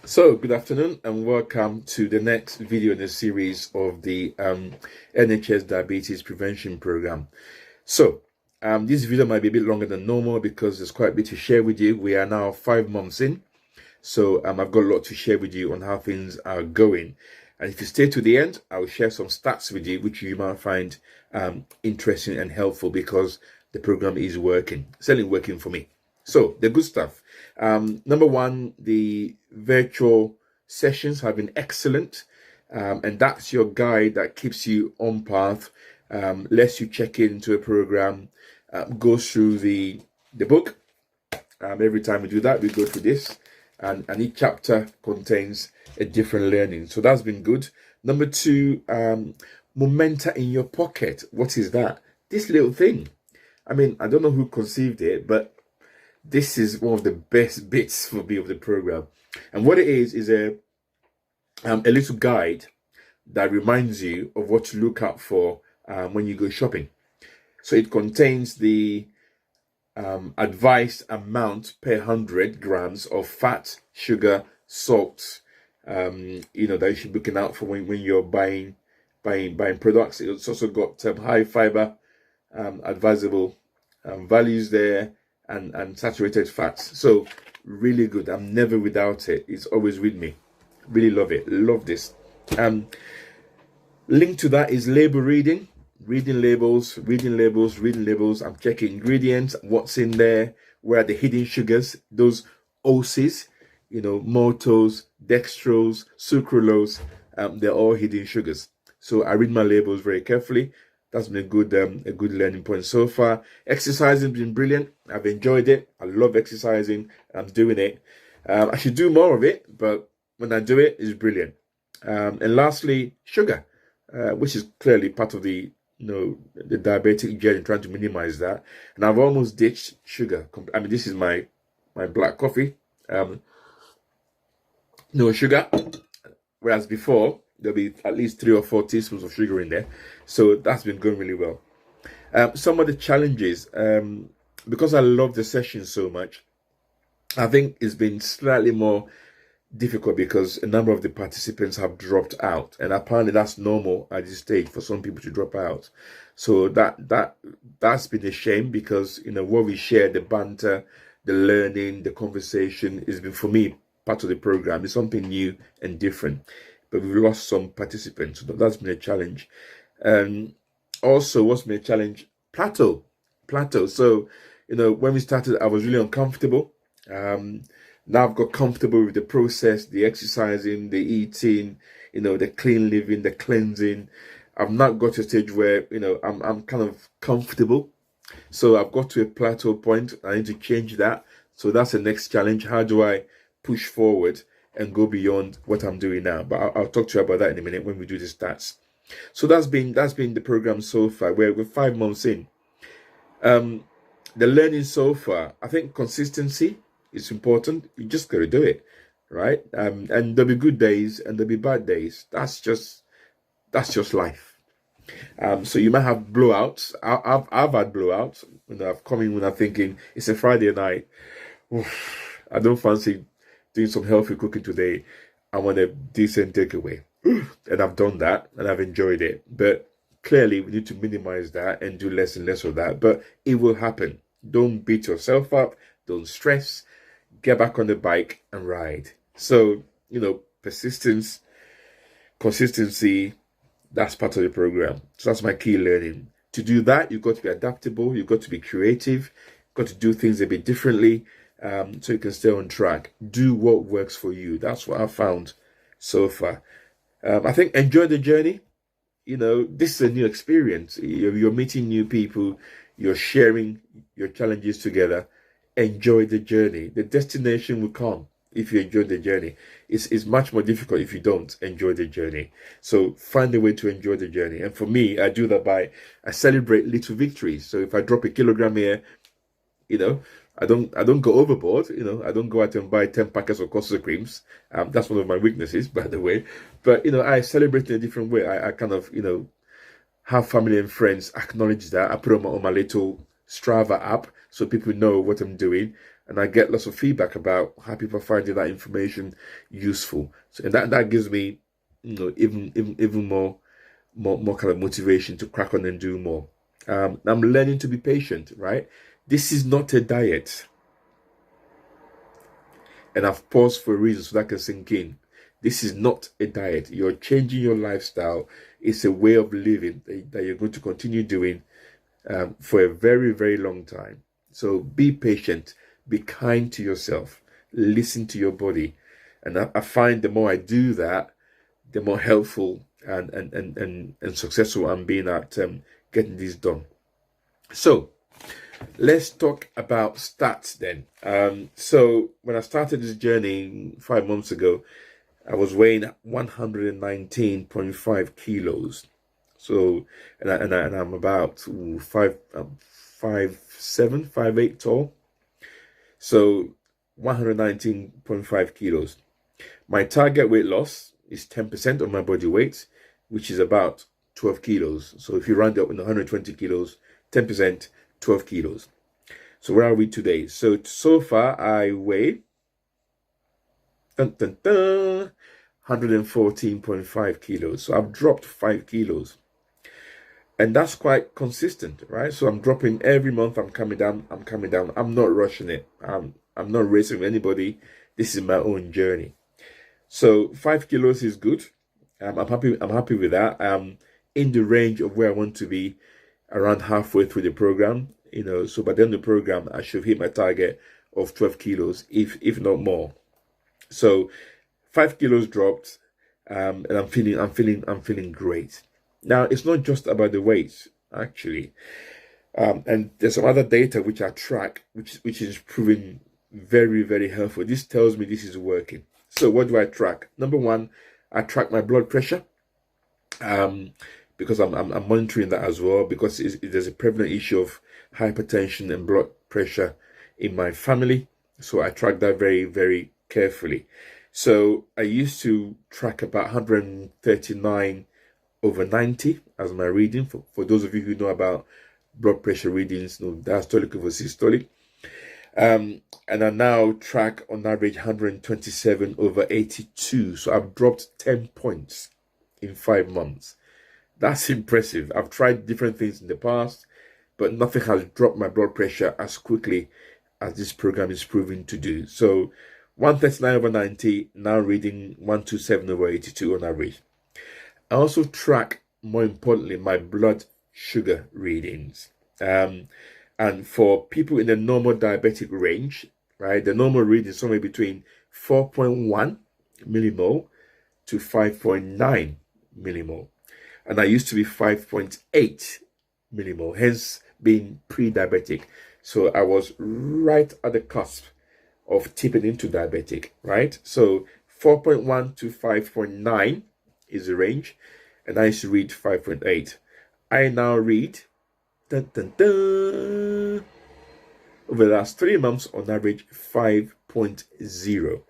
So, good afternoon and welcome to the next video in the series of the NHS Diabetes Prevention Program. So, this video might be a bit longer than normal because there's quite a bit to share with you. We are now 5 months in, so I've got a lot to share with you on how things are going. And if you stay to the end, I'll share some stats with you, which you might find interesting and helpful because the program is working, certainly working for me. So, the good stuff. Number one, the virtual sessions have been excellent. And that's your guide that keeps you on path, lets you check into a program, goes through the book. Every time we do that, we go through this, and each chapter contains a different learning. So that's been good. Number two, momenta in your pocket. What is that? This little thing. I mean, I don't know who conceived it, but this is one of the best bits for me of the program. And what it is a little guide that reminds you of what to look out for when you go shopping. So it contains the advised amount per 100 grams of fat, sugar, salt, that you should be looking out for when you're buying products. It's also got high fiber, advisable values there, and saturated fats. So really good. I'm never without it. It's always with me. Really love it. Love this. Link to that is label reading. Reading labels. I'm checking ingredients, what's in there, where are the hidden sugars, those OCs, maltose, dextrose, sucralose, they're all hidden sugars. So I read my labels very carefully. That's been a good learning point so far. Exercising has been brilliant. I've enjoyed it. I love exercising. I'm doing it. I should do more of it, but when I do it, it's brilliant. And lastly, sugar, which is clearly part of the the diabetic journey, trying to minimize that. And I've almost ditched sugar. I mean, this is my black coffee. No sugar, whereas before there'll be at least 3 or 4 teaspoons of sugar in there. So that's been going really well. Some of the challenges, because I love the session so much, I think it's been slightly more difficult because a number of the participants have dropped out, and apparently that's normal at this stage for some people to drop out. So that's been a shame because what we share, the banter, the learning, the conversation, has been, for me, part of the program. It's something new and different, but we've lost some participants. So that's been a challenge. Also, what's been a challenge? Plateau. So when we started, I was really uncomfortable. Now I've got comfortable with the process, the exercising, the eating, the clean living, the cleansing. I've not got to a stage where, I'm kind of comfortable. So I've got to a plateau point. I need to change that. So that's the next challenge. How do I push forward and go beyond what I'm doing now? But I'll talk to you about that in a minute when we do the stats. So that's been the program so far. We're 5 months in. The learning so far, I think consistency is important. You just got to do it, right? And there'll be good days and there'll be bad days. That's just life. So you might have blowouts. I've had blowouts. I've come in when I'm thinking it's a Friday night. Oof, I don't fancy doing some healthy cooking today. I want a decent takeaway, and I've done that and I've enjoyed it. But clearly, we need to minimize that and do less and less of that. But it will happen. Don't beat yourself up. Don't stress. Get back on the bike and ride. So, persistence, consistency, that's part of the program. So that's my key learning. To do that, you've got to be adaptable. You've got to be creative. You've got to do things a bit differently so you can stay on track. Do what works for you. That's what I've found so far. I think enjoy the journey. This is a new experience. You're meeting new people. You're sharing your challenges together. Enjoy the journey. The destination will come if you enjoy the journey. It's much more difficult if you don't enjoy the journey. So find a way to enjoy the journey. And for me, I do that I celebrate little victories. So if I drop a kilogram here, I don't go overboard. I don't go out and buy 10 packets of custard creams. That's one of my weaknesses, by the way. But I celebrate in a different way. I kind of have family and friends acknowledge that. I put on my little Strava app so people know what I'm doing. and I get lots of feedback about how people are finding that information useful. So and that gives me, even more kind of motivation to crack on and do more. I'm learning to be patient, right? This is not a diet. And I've paused for a reason so that can sink in. This is not a diet. You're changing your lifestyle. It's a way of living that you're going to continue doing for a very, very long time. So be patient. Be kind to yourself. Listen to your body. And I find the more I do that, the more helpful and successful I'm being at getting this done. So let's talk about stats then. So when I started this journey 5 months ago, I was weighing 119.5 kilos. So, and I'm about 5'7", 5'8" tall. So 119.5 kilos. My target weight loss is 10% of my body weight, which is about 12 kilos. So if you round up in 120 kilos, 10%, 12 kilos. So where are we today? So far I weigh 114.5 kilos. So I've dropped 5 kilos. And that's quite consistent, right? So I'm dropping every month. I'm coming down. I'm not rushing it. I'm not racing with anybody. This is my own journey. So 5 kilos is good. I'm happy with that. I'm in the range of where I want to be, around halfway through the program. So by the end of the program, I should hit my target of 12 kilos, if not more. So 5 kilos dropped, and I'm feeling great. Now it's not just about the weight, actually, and there's some other data which I track, which is proving very, very helpful. This tells me this is working. So what do I track? Number one, I track my blood pressure, because I'm monitoring that as well, because there's a prevalent issue of hypertension and blood pressure in my family. So I track that very, very carefully. So I used to track about 139/90 as my reading. For those of you who know about blood pressure readings, diastolic over systolic. And I now track on average 127/82. So I've dropped 10 points in 5 months. That's impressive. I've tried different things in the past, but nothing has dropped my blood pressure as quickly as this program is proving to do. So 139/90, now reading 127/82 on average. I also track, more importantly, my blood sugar readings. And for people in the normal diabetic range, right, the normal reading is somewhere between 4.1 millimole to 5.9 millimole. And I used to be 5.8 millimole, hence being pre-diabetic. So I was right at the cusp of tipping into diabetic, right? So 4.1 to 5.9 is the range, and I used to read 5.8. I now read over the last 3 months on average 5.0.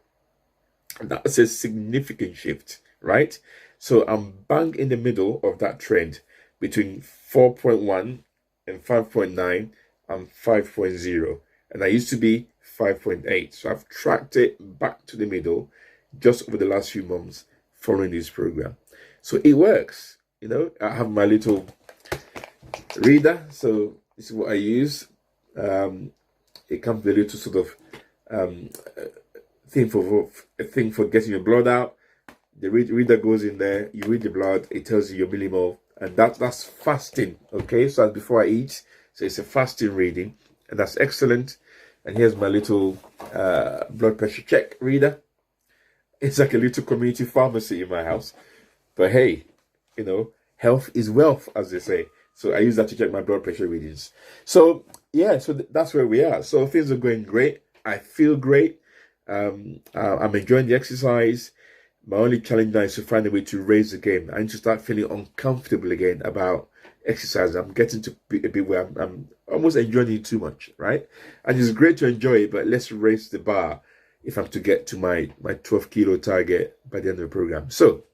That's a significant shift, right? So I'm bang in the middle of that trend between 4.1 and 5.9 and 5.0. And I used to be 5.8. So I've tracked it back to the middle just over the last few months following this program. So it works. I have my little reader. So this is what I use. It comes with a little sort of thing for getting your blood out. The reader goes in there, you read the blood, it tells you your millimole, and that's fasting. Okay, so that's before I eat. So it's a fasting reading, and that's excellent. And here's my little blood pressure check reader. It's like a little community pharmacy in my house. But hey, health is wealth, as they say. So I use that to check my blood pressure readings. So yeah, so that's where we are. So things are going great. I feel great. I'm enjoying the exercise. My only challenge now is to find a way to raise the game. I need to start feeling uncomfortable again about exercise. I'm getting to a bit where I'm almost enjoying it too much, right? And it's great to enjoy it, but let's raise the bar if I'm to get to my 12 kilo target by the end of the program. So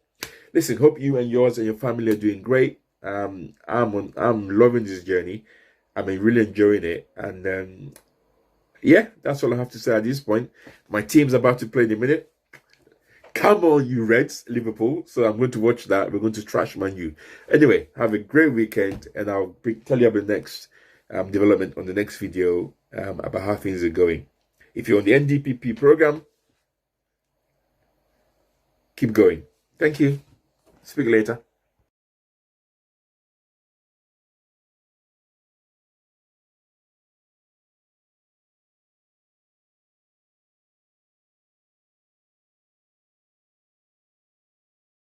listen, hope you and yours and your family are doing great. I'm loving this journey. I'm really enjoying it, and Yeah, that's all I have to say at this point. My team's about to play in a minute. Come on, you Reds, Liverpool. So I'm going to watch that. We're going to trash Man U. Anyway, have a great weekend, and I'll tell you about the next development on the next video about how things are going. If you're on the NDPP program, keep going. Thank you. Speak later.